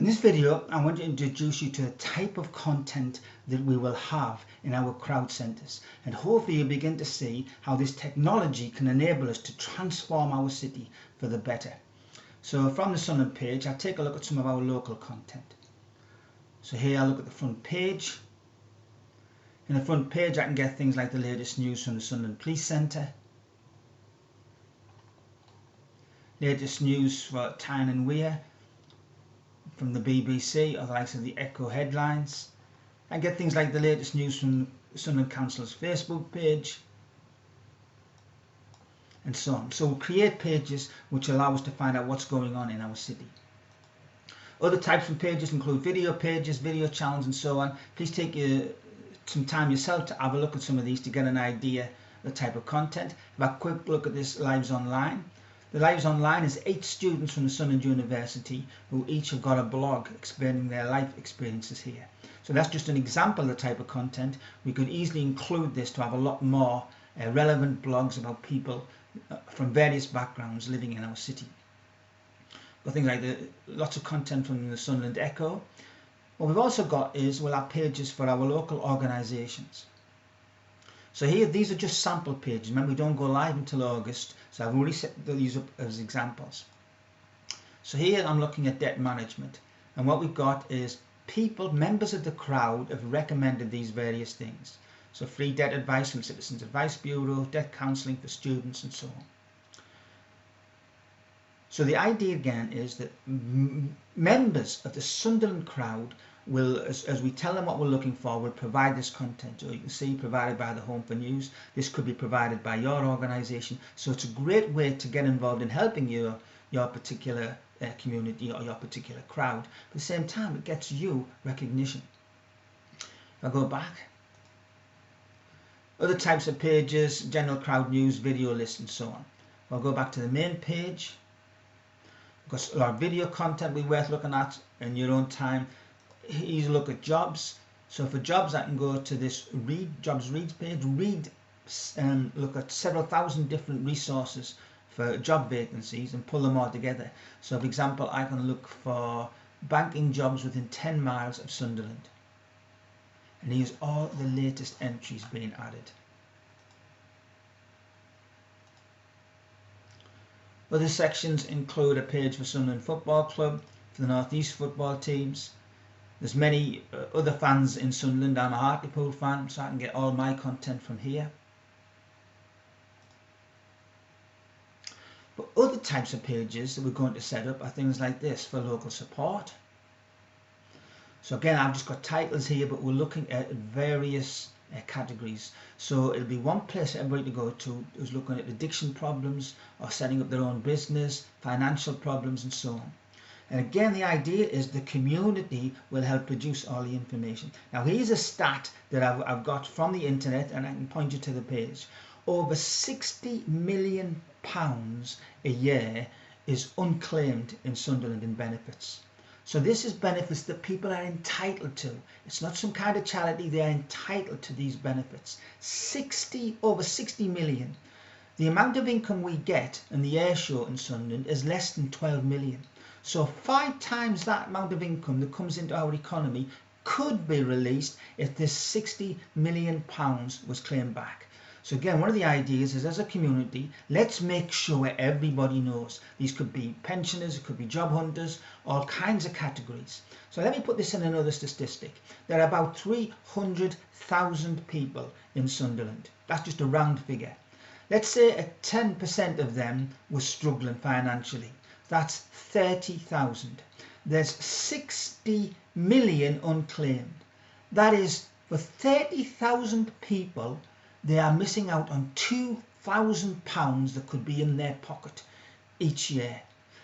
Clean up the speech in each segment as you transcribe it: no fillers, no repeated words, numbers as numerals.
In this video, I want to introduce you to the type of content that we will have in our crowd centres, and hopefully you'll begin to see how this technology can enable us to transform our city for the better. So from the Sunderland page, I take a look at some of our local content. So here I look at the front page. In the front page I can get things like the latest news from the Sunderland Crowd Centre, latest news for Tyne and Wear from the BBC or the likes of the Echo headlines, and get things like the latest news from Sunderland Council's Facebook page, and so on. So we'll create pages which allow us to find out what's going on in our city. Other types of pages include video pages, video channels, and so on. Please take some time yourself to have a look at some of these to get an idea of the type of content. Have a quick look at this Lives Online. The Lives Online is 8 students from the Sunderland University who each have got a blog explaining their life experiences here. So that's just an example of the type of content. We could easily include this to have a lot more relevant blogs about people from various backgrounds living in our city. Got things like lots of content from the Sunderland Echo. What we've also got is we'll have pages for our local organisations. So here, these are just sample pages. Remember, we don't go live until August, so I've already set these up as examples. So here I'm looking at debt management, and what we've got is people, members of the crowd, have recommended these various things. So free debt advice from Citizens Advice Bureau, debt counselling for students, and so on. So the idea again is that members of the Sunderland crowd will, as we tell them what we're looking for, will provide this content. So you can see provided by the Home for News. This could be provided by your organisation. So it's a great way to get involved in helping your particular community or your particular crowd. At the same time, it gets you recognition. If I go back, other types of pages, general crowd news, video lists, and so on. If I go back to the main page, we've got a lot of video content we're worth looking at in your own time. Here's a look at jobs. So for jobs, I can go to this jobs reads page, look at several thousand different resources for job vacancies and pull them all together. So for example, I can look for banking jobs within 10 miles of Sunderland. And here's all the latest entries being added. Other sections include a page for Sunderland Football Club, for the North East football teams. There's many other fans in Sunderland. I'm a Hartlepool fan, so I can get all my content from here. But other types of pages that we're going to set up are things like this for local support. So again, I've just got titles here, but we're looking at various categories. So it'll be one place for everybody to go to who's looking at addiction problems or setting up their own business, financial problems, and so on. And again, the idea is the community will help produce all the information. Now here's a stat that I've got from the internet, and I can point you to the page. Over £60 million a year is unclaimed in Sunderland in benefits. So this is benefits that people are entitled to. It's not some kind of charity, they are entitled to these benefits. Over 60 million. The amount of income we get in the air show in Sunderland is less than 12 million. So 5 times that amount of income that comes into our economy could be released if this £60 million was claimed back. So again, one of the ideas is, as a community, let's make sure everybody knows. These could be pensioners, it could be job hunters, all kinds of categories. So let me put this in another statistic. There are about 300,000 people in Sunderland. That's just a round figure. Let's say 10% of them were struggling financially. That's 30,000. There's 60 million unclaimed. That is, for 30,000 people, they are missing out on £2,000 that could be in their pocket each year.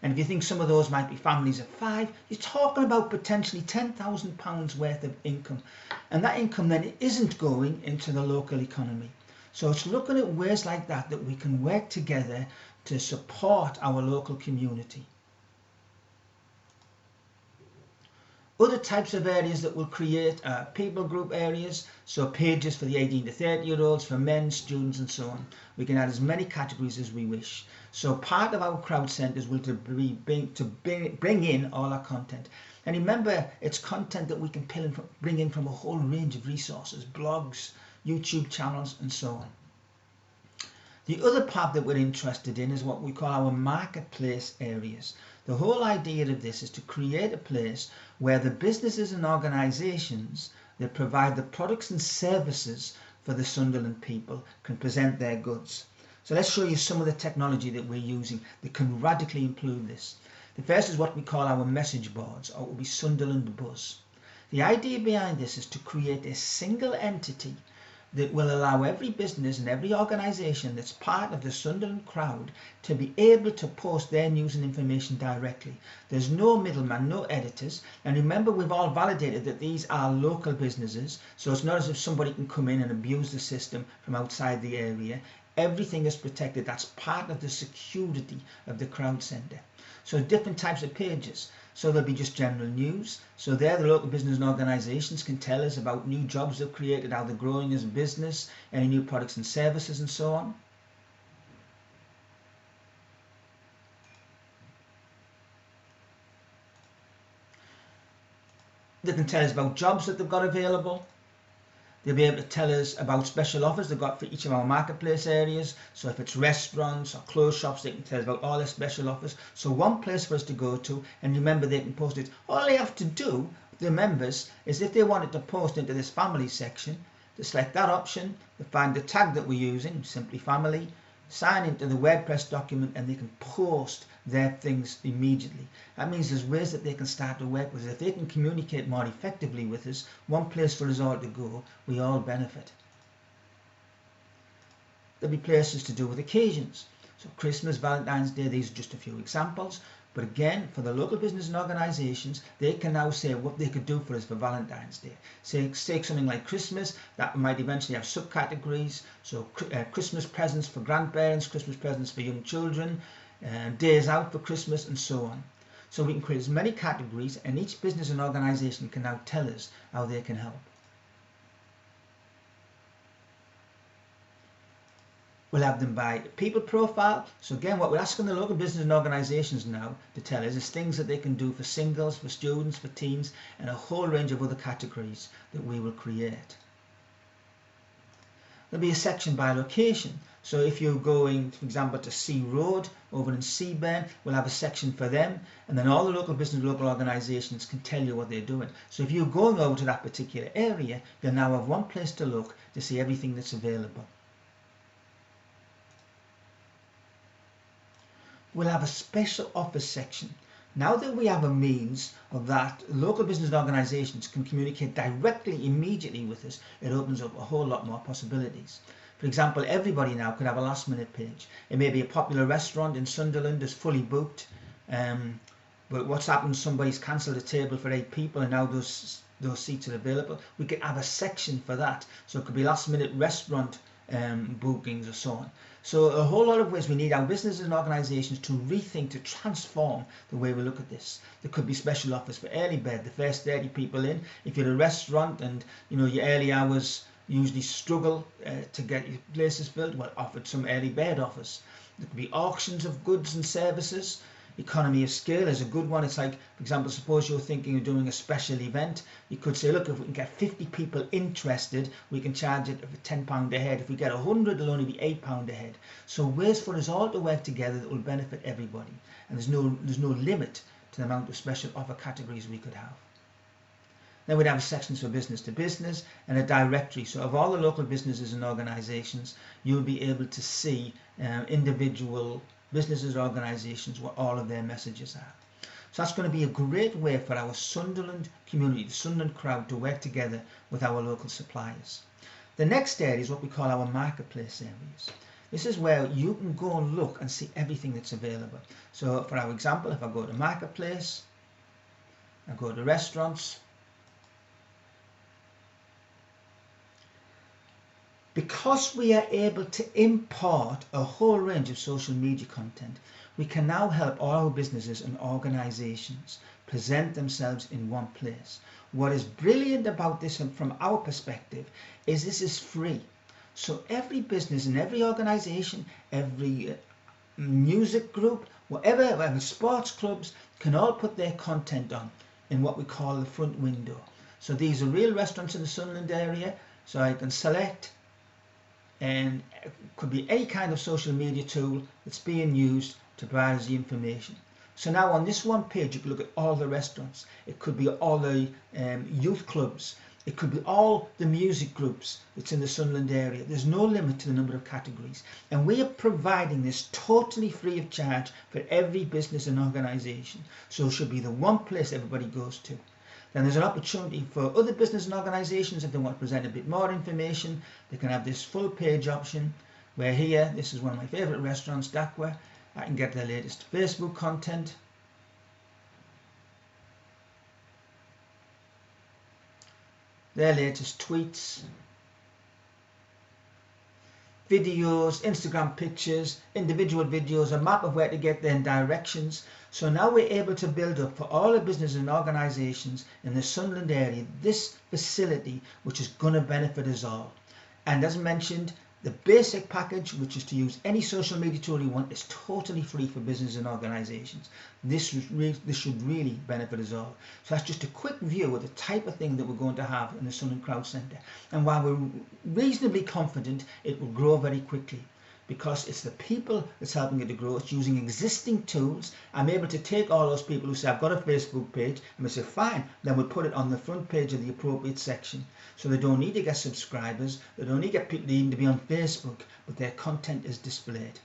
And if you think some of those might be families of 5, you're talking about potentially £10,000 worth of income. And that income then isn't going into the local economy. So it's looking at ways like that that we can work together to support our local community. Other types of areas that we'll create are people group areas, so pages for the 18 to 30 year olds, for men, students and so on. We can add as many categories as we wish. So part of our crowd centres will bring in all our content. And remember, it's content that we can bring in from a whole range of resources, blogs, YouTube channels and so on. The other part that we're interested in is what we call our marketplace areas. The whole idea of this is to create a place where the businesses and organisations that provide the products and services for the Sunderland people can present their goods. So let's show you some of the technology that we're using that can radically improve this. The first is what we call our message boards, or it will be Sunderland Buzz. The idea behind this is to create a single entity that will allow every business and every organisation that's part of the Sunderland crowd to be able to post their news and information directly. There's no middleman, no editors, and remember, we've all validated that these are local businesses, so it's not as if somebody can come in and abuse the system from outside the area. Everything is protected. That's part of the security of the crowd centre. So different types of pages. So there'll be just general news. So there the local business and organisations can tell us about new jobs they've created, how they're growing as a business, any new products and services and so on. They can tell us about jobs that they've got available. They'll be able to tell us about special offers they've got for each of our marketplace areas. So if it's restaurants or clothes shops, they can tell us about all their special offers. So one place for us to go to, and remember, they can post it. All they have to do, the members, is if they wanted to post into this family section, to select that option, to find the tag that we're using, simply family, sign into the WordPress document, and they can post their things immediately. That means there's ways that they can start to work with us. If they can communicate more effectively with us, one place for us all to go, we all benefit. There'll be places to do with occasions. So Christmas, Valentine's Day, these are just a few examples. But again, for the local business and organisations, they can now say what they could do for us for Valentine's Day. Say something like Christmas, that might eventually have subcategories. So Christmas presents for grandparents, Christmas presents for young children, days out for Christmas and so on. So we can create as many categories, and each business and organisation can now tell us how they can help. We'll have them by people profile. So again, what we're asking the local business and organisations now to tell us is things that they can do for singles, for students, for teens, and a whole range of other categories that we will create. There'll be a section by location. So if you're going, for example, to Sea Road over in Seaburn, we'll have a section for them, and then all the local business, local organisations can tell you what they're doing. So if you're going over to that particular area, you'll now have one place to look to see everything that's available. We'll have a special offers section. Now that we have a means of that, local business and organisations can communicate directly, immediately with us, it opens up a whole lot more possibilities. For example, everybody now could have a last minute page. It may be a popular restaurant in Sunderland is fully booked, but what's happened, somebody's cancelled a table for 8 people and now those seats are available. We could have a section for that. So it could be last minute restaurant bookings or so on. So a whole lot of ways we need our businesses and organisations to rethink, to transform the way we look at this. There could be special offers for early bird, the first 30 people in. If you're a restaurant and your early hours usually struggle to get your places filled, well, offered some early bird offers. There could be auctions of goods and services. Economy of scale is a good one. It's like, for example, suppose you're thinking of doing a special event. You could say, look, if we can get 50 people interested, we can charge it for £10 a head. If we get 100, it'll only be £8 a head. So ways for us all to work together that will benefit everybody. And there's no limit to the amount of special offer categories we could have. Then we'd have sections for business to business and a directory. So of all the local businesses and organisations, you'll be able to see individual businesses or organisations what all of their messages are. So that's going to be a great way for our Sunderland community, the Sunderland crowd, to work together with our local suppliers. The next area is what we call our marketplace areas. This is where you can go and look and see everything that's available. So for our example, if I go to marketplace, I go to restaurants, because we are able to import a whole range of social media content, we can now help all our businesses and organisations present themselves in one place. What is brilliant about this, and from our perspective, is this is free. So every business and every organisation, every music group, whatever sports clubs can all put their content on in what we call the front window. So these are real restaurants in the Sunderland area, so I can select, and it could be any kind of social media tool that's being used to provide us the information. So now on this one page you can look at all the restaurants, it could be all the youth clubs, it could be all the music groups that's in the Sunderland area. There's no limit to the number of categories, and we are providing this totally free of charge for every business and organisation. So it should be the one place everybody goes to. Then there's an opportunity for other business and organisations, if they want to present a bit more information, they can have this full page option, where here, this is one of my favourite restaurants, Dakwa. I can get their latest Facebook content, their latest tweets, videos, Instagram pictures, individual videos, a map of where to get there, and directions. So now we're able to build up for all the businesses and organisations in the Sunderland area this facility which is going to benefit us all. And as mentioned, the basic package, which is to use any social media tool you want, is totally free for businesses and organisations. This should really benefit us all. So that's just a quick view of the type of thing that we're going to have in the Sunderland Crowd Centre. And while we're reasonably confident it will grow very quickly, because it's the people that's helping it to grow. It's using existing tools. I'm able to take all those people who say, I've got a Facebook page, and we say, fine, then we'll put it on the front page of the appropriate section. So they don't need to get subscribers, they don't need to get people even to be on Facebook, but their content is displayed.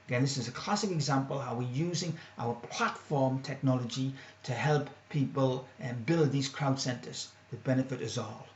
Again, this is a classic example how we're using our platform technology to help people build these crowd centres that benefit us all.